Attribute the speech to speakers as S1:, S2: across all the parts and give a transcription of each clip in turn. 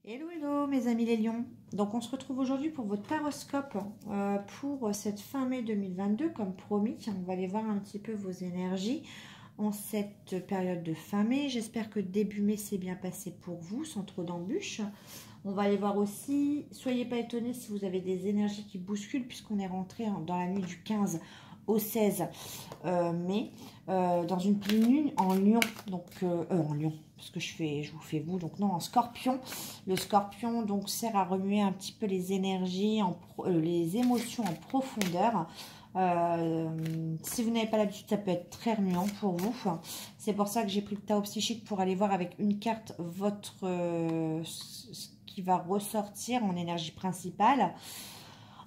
S1: Hello, hello mes amis les lions. Donc on se retrouve aujourd'hui pour votre taroscope pour cette fin mai 2022 comme promis. On va aller voir un petit peu vos énergies en cette période de fin mai. J'espère que début mai s'est bien passé pour vous sans trop d'embûches. On va aller voir aussi, soyez pas étonnés si vous avez des énergies qui bousculent puisqu'on est rentré dans la nuit du 15 au 16 mai dans une pleine lune en lion, donc en lion, parce que je vous fais vous, donc non, en scorpion. Le scorpion donc sert à remuer un petit peu les énergies, les émotions en profondeur. Si vous n'avez pas l'habitude, ça peut être très remuant pour vous. C'est pour ça que j'ai pris le tarot psychique pour aller voir avec une carte votre ce qui va ressortir en énergie principale.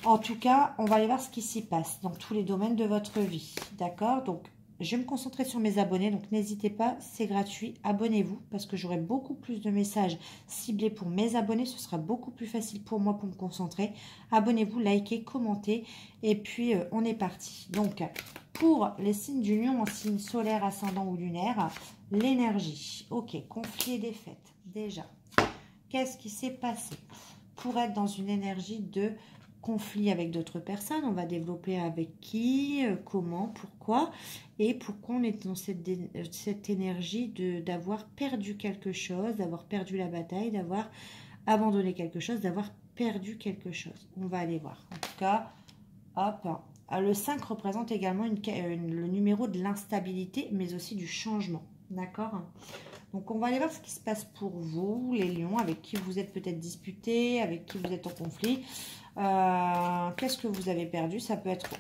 S1: En tout cas, on va aller voir ce qui s'y passe dans tous les domaines de votre vie. D'accord? Donc, je vais me concentrer sur mes abonnés. Donc, n'hésitez pas, c'est gratuit. Abonnez-vous parce que j'aurai beaucoup plus de messages ciblés pour mes abonnés. Ce sera beaucoup plus facile pour moi pour me concentrer. Abonnez-vous, likez, commentez. Et puis, on est parti. Donc, pour les signes du lion en signe solaire, ascendant ou lunaire, l'énergie. Ok, conflit et défaite. Déjà, qu'est-ce qui s'est passé? Pour être dans une énergie de conflit avec d'autres personnes, on va développer avec qui, comment, pourquoi, et pourquoi on est dans cette énergie d'avoir perdu quelque chose, d'avoir perdu la bataille, d'avoir abandonné quelque chose, d'avoir perdu quelque chose. On va aller voir. En tout cas, hop. Le 5 représente également le numéro de l'instabilité, mais aussi du changement. D'accord? Donc, on va aller voir ce qui se passe pour vous, les lions, avec qui vous êtes peut-être disputés, avec qui vous êtes en conflit. Qu'est-ce que vous avez perdu? Ça peut être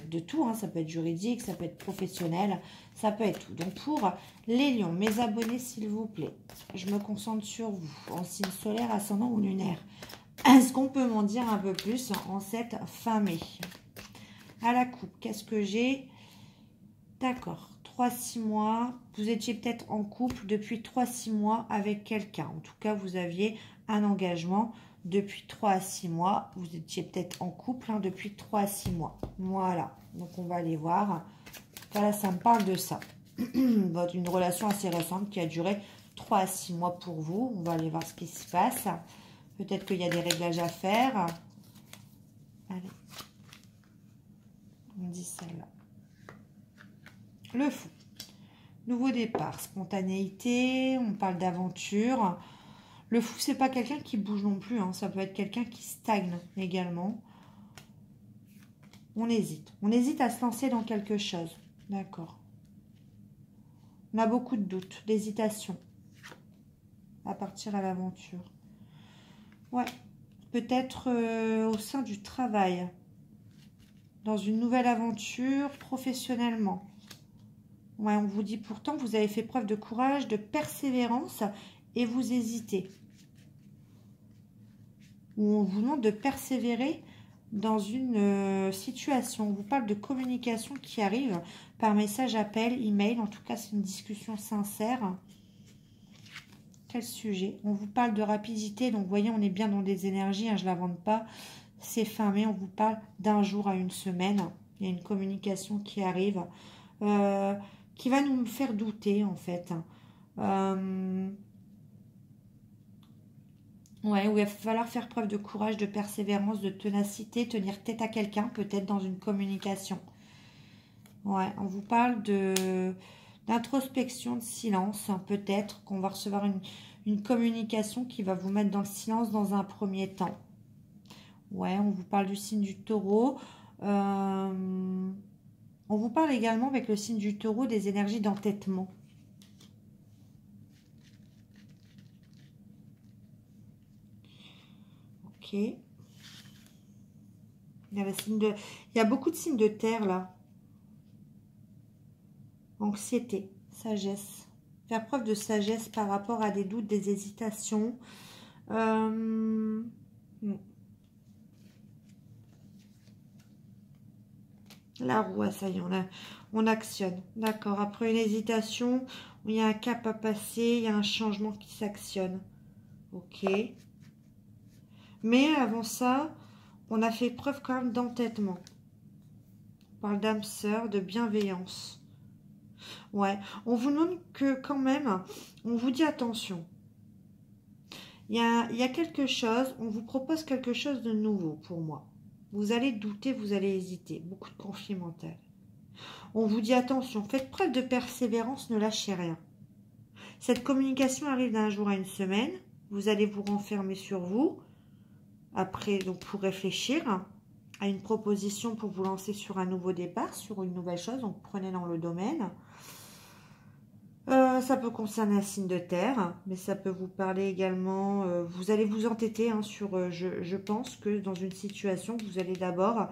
S1: de tout, hein, ça peut être juridique, ça peut être professionnel, ça peut être tout. Donc, pour les lions, mes abonnés, s'il vous plaît, je me concentre sur vous, en signe solaire, ascendant ou lunaire. Est-ce qu'on peut m'en dire un peu plus en cette fin mai? À la coupe, qu'est-ce que j'ai? D'accord. 3-6 mois, vous étiez peut-être en couple depuis 3-6 mois avec quelqu'un. En tout cas, vous aviez un engagement depuis 3 à 6 mois. Vous étiez peut-être en couple depuis 3 à 6 mois. Voilà. Donc, on va aller voir. Voilà, ça me parle de ça. Une relation assez récente qui a duré 3 à 6 mois pour vous. On va aller voir ce qui se passe. Peut-être qu'il y a des réglages à faire. Allez. On dit celle-là. Le fou. Nouveau départ, spontanéité, on parle d'aventure. Le fou, c'est pas quelqu'un qui bouge non plus, hein. Ça peut être quelqu'un qui stagne également. On hésite à se lancer dans quelque chose. D'accord. On a beaucoup de doutes, d'hésitation à partir à l'aventure. Ouais, peut-être au sein du travail, dans une nouvelle aventure professionnellement. Ouais, on vous dit pourtant, vous avez fait preuve de courage, de persévérance et vous hésitez. Ou on vous demande de persévérer dans une situation. On vous parle de communication qui arrive par message, appel, email. En tout cas, c'est une discussion sincère. Quel sujet? On vous parle de rapidité. Donc, vous voyez, on est bien dans des énergies. Hein, je ne l'invente pas. C'est fin mai. On vous parle d'un jour à une semaine. Il y a une communication qui arrive. Qui va nous faire douter, en fait. Ouais, où il va falloir faire preuve de courage, de persévérance, de ténacité, tenir tête à quelqu'un, peut-être dans une communication. Ouais, on vous parle d'introspection, de silence. Hein, peut-être qu'on va recevoir une communication qui va vous mettre dans le silence dans un premier temps. Ouais, on vous parle du signe du taureau. On vous parle également avec le signe du taureau des énergies d'entêtement. Ok. Il y a beaucoup de signes de terre là. Anxiété, sagesse. Faire preuve de sagesse par rapport à des doutes, des hésitations. La roue, ça y est, on actionne. D'accord. Après une hésitation, il y a un cap à passer, il y a un changement qui s'actionne. Ok. Mais avant ça, on a fait preuve quand même d'entêtement. On parle d'âme sœur, de bienveillance. Ouais. On vous demande que quand même, on vous dit attention. Il y a quelque chose, on vous propose quelque chose de nouveau pour moi. Vous allez douter, vous allez hésiter. Beaucoup de conflits mentaux. On vous dit attention, faites preuve de persévérance, ne lâchez rien. Cette communication arrive d'un jour à une semaine. Vous allez vous renfermer sur vous. Après, donc pour réfléchir à une proposition pour vous lancer sur un nouveau départ, sur une nouvelle chose. Donc prenez dans le domaine. Ça peut concerner un signe de terre, mais ça peut vous parler également, vous allez vous entêter sur, je pense que dans une situation, vous allez d'abord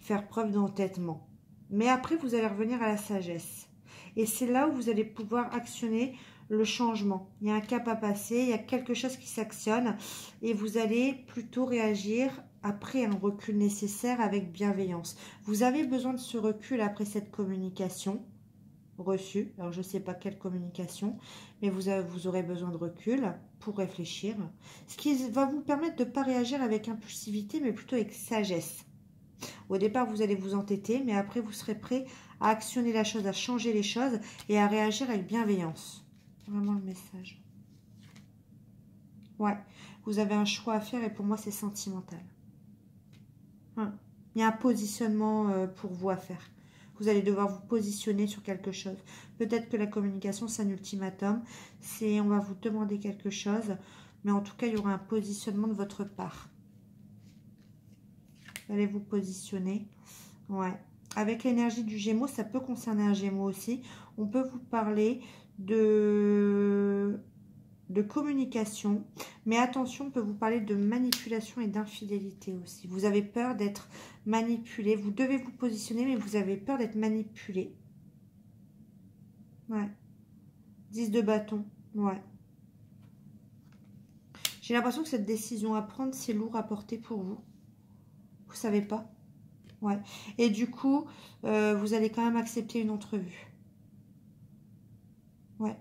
S1: faire preuve d'entêtement. Mais après, vous allez revenir à la sagesse. Et c'est là où vous allez pouvoir actionner le changement. Il y a un cap à passer, il y a quelque chose qui s'actionne et vous allez plutôt réagir après un recul nécessaire avec bienveillance. Vous avez besoin de ce recul après cette communication reçu. Alors, je ne sais pas quelle communication, mais vous aurez besoin de recul pour réfléchir. Ce qui va vous permettre de ne pas réagir avec impulsivité, mais plutôt avec sagesse. Au départ, vous allez vous entêter, mais après, vous serez prêt à actionner la chose, à changer les choses et à réagir avec bienveillance. Vraiment le message. Ouais, vous avez un choix à faire et pour moi, c'est sentimental. Il y a un positionnement pour vous à faire. Vous allez devoir vous positionner sur quelque chose. Peut-être que la communication, c'est un ultimatum. On va vous demander quelque chose. Mais en tout cas, il y aura un positionnement de votre part. Vous allez vous positionner. Ouais. Avec l'énergie du Gémeaux, ça peut concerner un Gémeaux aussi. On peut vous parler de communication. Mais attention, on peut vous parler de manipulation et d'infidélité aussi. Vous avez peur d'être manipulé. Vous devez vous positionner, mais vous avez peur d'être manipulé. Ouais. 10 de bâton. Ouais. J'ai l'impression que cette décision à prendre, c'est lourd à porter pour vous. Vous savez pas. Ouais. Et du coup, vous allez quand même accepter une entrevue. Ouais.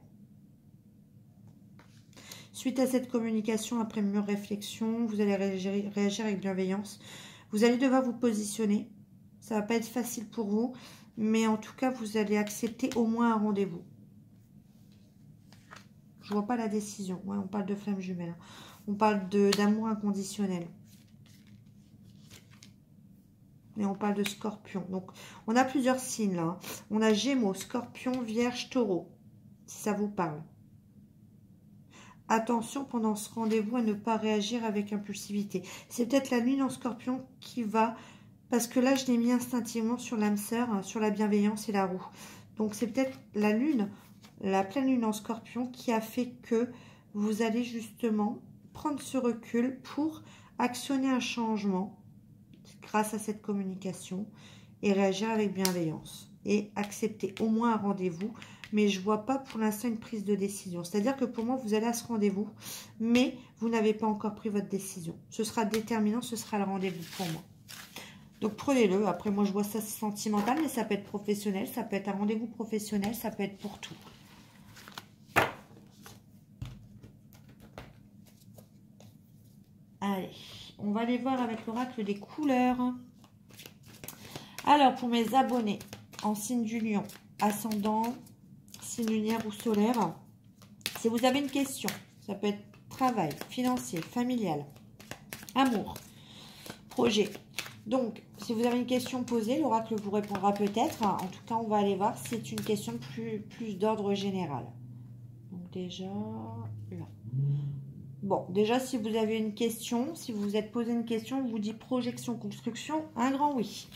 S1: Suite à cette communication, après mûre réflexion, vous allez réagir avec bienveillance. Vous allez devoir vous positionner. Ça va pas être facile pour vous, mais en tout cas, vous allez accepter au moins un rendez-vous. Je vois pas la décision. Ouais, on parle de flamme jumelle. On parle d'amour inconditionnel. Et on parle de scorpion. Donc, on a plusieurs signes là. On a Gémeaux, Scorpion, Vierge, Taureau. Si ça vous parle. Attention pendant ce rendez-vous à ne pas réagir avec impulsivité. C'est peut-être la lune en Scorpion qui va... Parce que là, je l'ai mis instinctivement sur l'âme sœur, sur la bienveillance et la roue. Donc, c'est peut-être la lune, la pleine lune en Scorpion qui a fait que vous allez justement prendre ce recul pour actionner un changement grâce à cette communication et réagir avec bienveillance et accepter au moins un rendez-vous. Mais je ne vois pas pour l'instant une prise de décision. C'est-à-dire que pour moi, vous allez à ce rendez-vous, mais vous n'avez pas encore pris votre décision. Ce sera déterminant, ce sera le rendez-vous pour moi. Donc prenez-le. Après, moi, je vois ça sentimental, mais ça peut être professionnel, ça peut être un rendez-vous professionnel, ça peut être pour tout. Allez, on va aller voir avec l'oracle des couleurs. Alors, pour mes abonnés en signe du lion, ascendant, signe lunaire ou solaire, si vous avez une question, ça peut être travail, financier, familial, amour, projet. Donc, si vous avez une question posée, l'oracle vous répondra peut-être. En tout cas, on va aller voir si c'est une question plus d'ordre général. Donc déjà, là. Bon, déjà, si vous avez une question, si vous vous êtes posé une question, on vous dit projection, construction, un grand oui.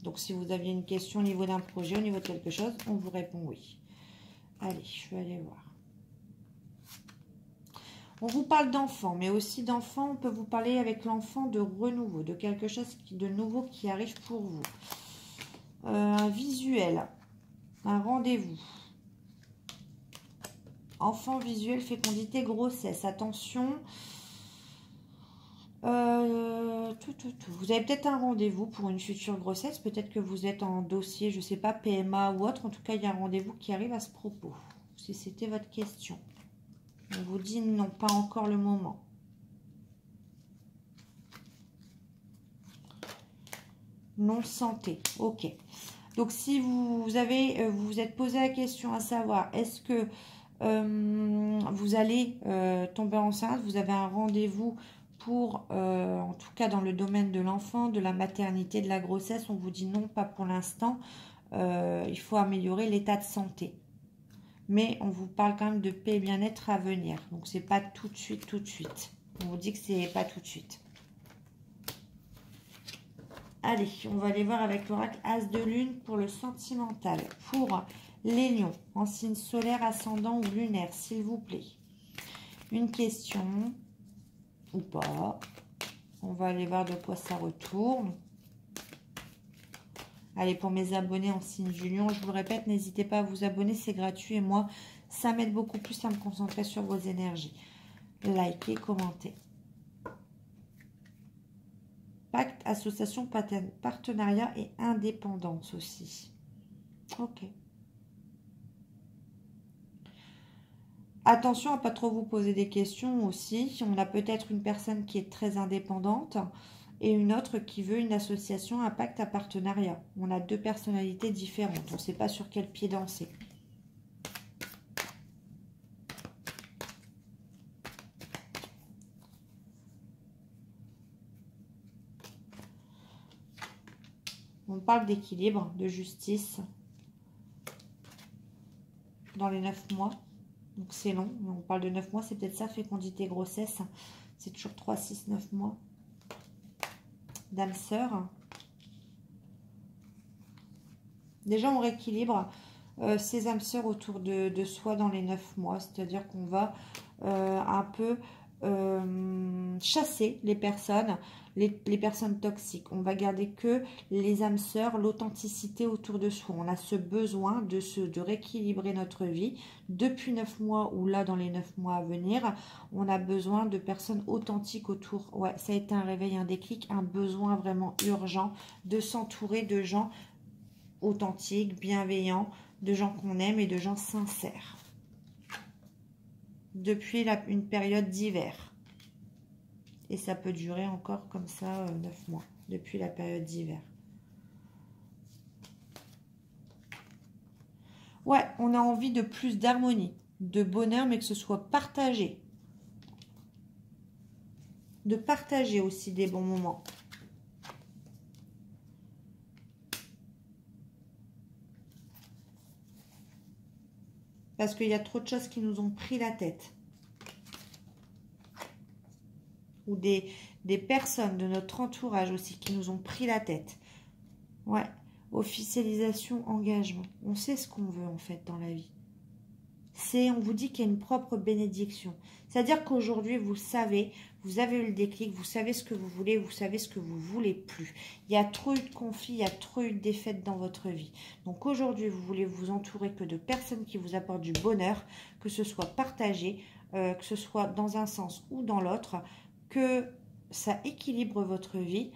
S1: Donc, si vous aviez une question au niveau d'un projet, au niveau de quelque chose, on vous répond oui. Allez, je vais aller voir. On vous parle d'enfants, mais aussi d'enfants, on peut vous parler avec l'enfant de renouveau, de quelque chose de nouveau qui arrive pour vous. Un visuel, un rendez-vous. Enfant visuel, fécondité, grossesse. Attention. Vous avez peut-être un rendez-vous pour une future grossesse. Peut-être que vous êtes en dossier, je ne sais pas, PMA ou autre. En tout cas, il y a un rendez-vous qui arrive à ce propos. Si c'était votre question. On vous dit non, pas encore le moment. Non santé. Ok. Donc, si vous vous êtes posé la question à savoir, est-ce que Vous allez tomber enceinte, vous avez un rendez-vous pour, en tout cas dans le domaine de l'enfant, de la maternité, de la grossesse. On vous dit non, pas pour l'instant. Il faut améliorer l'état de santé. Mais on vous parle quand même de paix et bien-être à venir. Donc, c'est pas tout de suite, tout de suite. On vous dit que c'est pas tout de suite. Allez, on va aller voir avec l'oracle As de Lune pour le sentimental. Pour les lions, en signe solaire, ascendant ou lunaire, s'il vous plaît. Une question ou pas. On va aller voir de quoi ça retourne. Allez, pour mes abonnés en signe du lion, je vous le répète, n'hésitez pas à vous abonner, c'est gratuit. Et moi, ça m'aide beaucoup plus à me concentrer sur vos énergies. Likez, commentez. Pacte, association, partenariat et indépendance aussi. Ok. Attention à ne pas trop vous poser des questions aussi. On a peut-être une personne qui est très indépendante et une autre qui veut une association, un pacte, un partenariat. On a deux personnalités différentes. On ne sait pas sur quel pied danser. On parle d'équilibre, de justice dans les 9 mois. Donc c'est long. On parle de 9 mois, c'est peut-être ça, fécondité, grossesse. C'est toujours 3, 6, 9 mois. Dame sœur. Déjà, on rééquilibre ces âmes sœurs autour de soi dans les 9 mois. C'est-à-dire qu'on va un peu chasser les personnes, les personnes toxiques. On va garder que les âmes sœurs, l'authenticité autour de soi. On a ce besoin de rééquilibrer notre vie. Depuis 9 mois ou là, dans les 9 mois à venir, on a besoin de personnes authentiques autour. Ouais, ça a été un réveil, un déclic, un besoin vraiment urgent de s'entourer de gens authentiques, bienveillants, de gens qu'on aime et de gens sincères. Depuis une période d'hiver. Et ça peut durer encore comme ça 9 mois, depuis la période d'hiver. Ouais, on a envie de plus d'harmonie, de bonheur, mais que ce soit partagé. De partager aussi des bons moments. Parce qu'il y a trop de choses qui nous ont pris la tête. Ou des personnes de notre entourage aussi qui nous ont pris la tête. Ouais, officialisation, engagement. On sait ce qu'on veut en fait dans la vie. On vous dit qu'il y a une propre bénédiction. C'est-à-dire qu'aujourd'hui, vous savez, vous avez eu le déclic, vous savez ce que vous voulez, vous savez ce que vous voulez plus. Il y a trop eu de conflits, il y a trop eu de défaites dans votre vie. Donc aujourd'hui, vous voulez vous entourer que de personnes qui vous apportent du bonheur, que ce soit partagé, que ce soit dans un sens ou dans l'autre, que ça équilibre votre vie.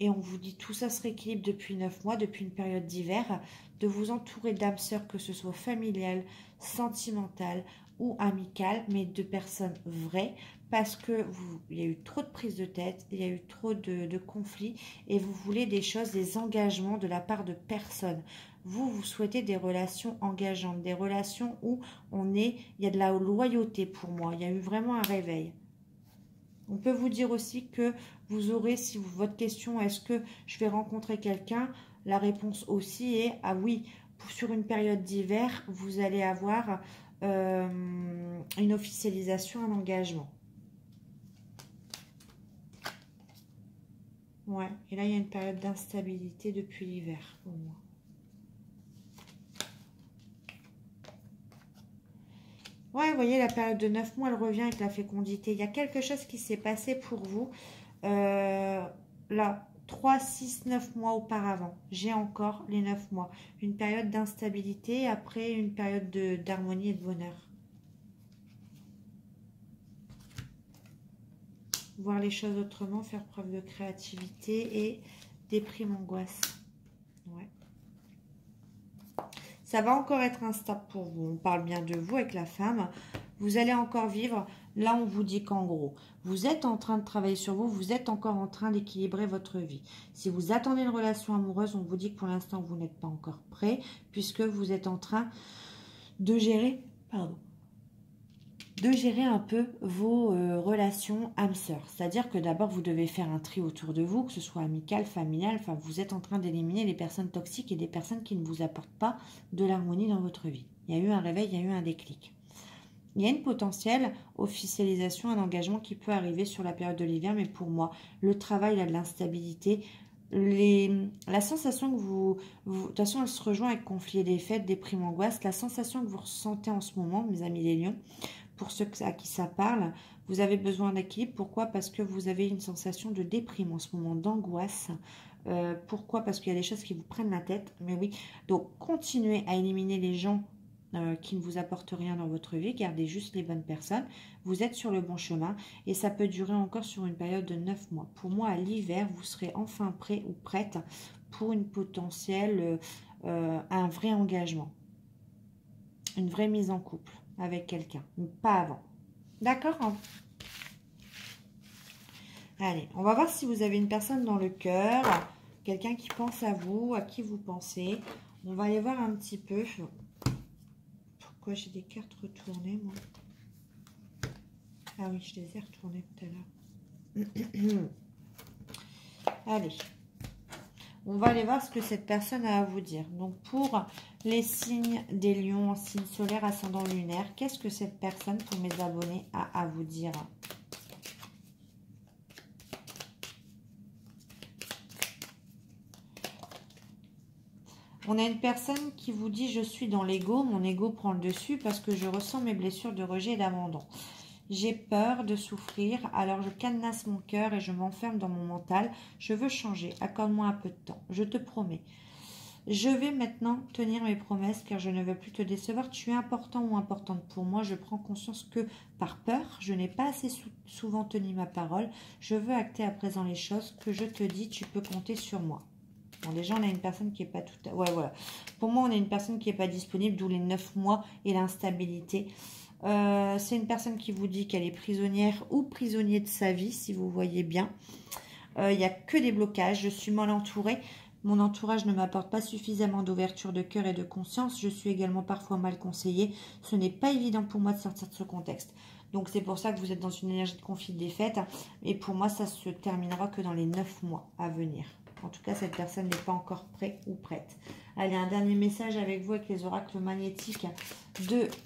S1: Et on vous dit tout ça se rééquilibre depuis 9 mois, depuis une période d'hiver, de vous entourer d'âmes sœurs, que ce soit familiales, sentimentales ou amicales, mais de personnes vraies, parce que il y a eu trop de prises de tête, il y a eu trop de conflits, et vous voulez des choses, des engagements de la part de personnes. Vous souhaitez des relations engageantes, des relations où il y a de la loyauté pour moi, il y a eu vraiment un réveil. On peut vous dire aussi que vous aurez, si votre question, est-ce que je vais rencontrer quelqu'un? La réponse aussi est, ah oui, sur une période d'hiver, vous allez avoir une officialisation, un engagement. Ouais, et là, il y a une période d'instabilité depuis l'hiver pour moi. Ouais, vous voyez, la période de 9 mois, elle revient avec la fécondité. Il y a quelque chose qui s'est passé pour vous. Là, 3, 6, 9 mois auparavant. J'ai encore les 9 mois. Une période d'instabilité, après une période d'harmonie et de bonheur. Voir les choses autrement, faire preuve de créativité et déprime, angoisse. Ouais. Ça va encore être instable pour vous. On parle bien de vous avec la femme. Vous allez encore vivre. Là, on vous dit qu'en gros, vous êtes en train de travailler sur vous. Vous êtes encore en train d'équilibrer votre vie. Si vous attendez une relation amoureuse, on vous dit que pour l'instant, vous n'êtes pas encore prêt, puisque vous êtes en train de gérer pardon, de gérer un peu vos relations âmes-sœurs. C'est-à-dire que d'abord, vous devez faire un tri autour de vous, que ce soit amical, familial, enfin, vous êtes en train d'éliminer les personnes toxiques et des personnes qui ne vous apportent pas de l'harmonie dans votre vie. Il y a eu un réveil, il y a eu un déclic. Il y a une potentielle officialisation, un engagement qui peut arriver sur la période de l'hiver, mais pour moi, le travail, il a de l'instabilité. La sensation que de toute façon, elle se rejoint avec conflit et défaite, déprime, angoisse. La sensation que vous ressentez en ce moment, mes amis les lions, pour ceux à qui ça parle, vous avez besoin d'équilibre. Pourquoi? Parce que vous avez une sensation de déprime en ce moment, d'angoisse. Pourquoi? Parce qu'il y a des choses qui vous prennent la tête. Mais oui, donc continuez à éliminer les gens qui ne vous apportent rien dans votre vie. Gardez juste les bonnes personnes. Vous êtes sur le bon chemin et ça peut durer encore sur une période de 9 mois. Pour moi, à l'hiver, vous serez enfin prêt ou prête pour une potentielle, un vrai engagement. Une vraie mise en couple avec quelqu'un, pas avant. D'accord, hein? Allez, on va voir si vous avez une personne dans le cœur, quelqu'un qui pense à vous, à qui vous pensez. On va aller voir un petit peu. Pourquoi j'ai des cartes retournées, moi? Ah oui, je les ai retournées tout à l'heure. Allez, on va aller voir ce que cette personne a à vous dire. Donc, pour les signes des lions, signe solaire, ascendant lunaire, qu'est-ce que cette personne, pour mes abonnés, a à vous dire? On a une personne qui vous dit « Je suis dans l'ego, mon ego prend le dessus parce que je ressens mes blessures de rejet et d'abandon. J'ai peur de souffrir, alors je cadenasse mon cœur et je m'enferme dans mon mental. Je veux changer, accorde-moi un peu de temps, je te promets. Je vais maintenant tenir mes promesses car je ne veux plus te décevoir. Tu es important ou importante pour moi. Je prends conscience que par peur, je n'ai pas assez souvent tenu ma parole. Je veux acter à présent les choses que je te dis, tu peux compter sur moi. » Bon, déjà, on a une personne qui n'est pas tout à... Ouais, voilà. Pour moi, on a une personne qui n'est pas disponible, d'où les 9 mois et l'instabilité. C'est une personne qui vous dit qu'elle est prisonnière ou prisonnier de sa vie, si vous voyez bien. Il n'y a que des blocages. Je suis mal entourée. Mon entourage ne m'apporte pas suffisamment d'ouverture de cœur et de conscience. Je suis également parfois mal conseillée. Ce n'est pas évident pour moi de sortir de ce contexte. Donc, c'est pour ça que vous êtes dans une énergie de conflit de défaite. Et pour moi, ça se terminera que dans les 9 mois à venir. En tout cas, cette personne n'est pas encore prête ou prête. Allez, un dernier message avec vous avec les oracles magnétiques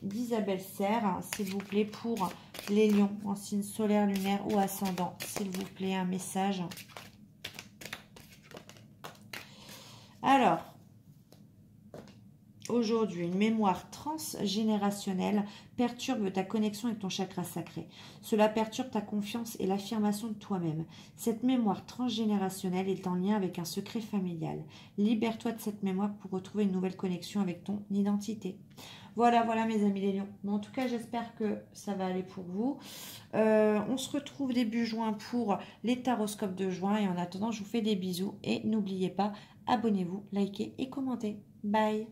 S1: d'Isabelle Serre, s'il vous plaît, pour les lions en signe solaire, lunaire ou ascendant. S'il vous plaît, un message. Alors, aujourd'hui, une mémoire transgénérationnelle perturbe ta connexion avec ton chakra sacré. Cela perturbe ta confiance et l'affirmation de toi-même. Cette mémoire transgénérationnelle est en lien avec un secret familial. Libère-toi de cette mémoire pour retrouver une nouvelle connexion avec ton identité. Voilà, voilà mes amis les lions. Bon, en tout cas, j'espère que ça va aller pour vous. On se retrouve début juin pour les taroscopes de juin. Et en attendant, je vous fais des bisous. Et n'oubliez pas, abonnez-vous, likez et commentez. Bye!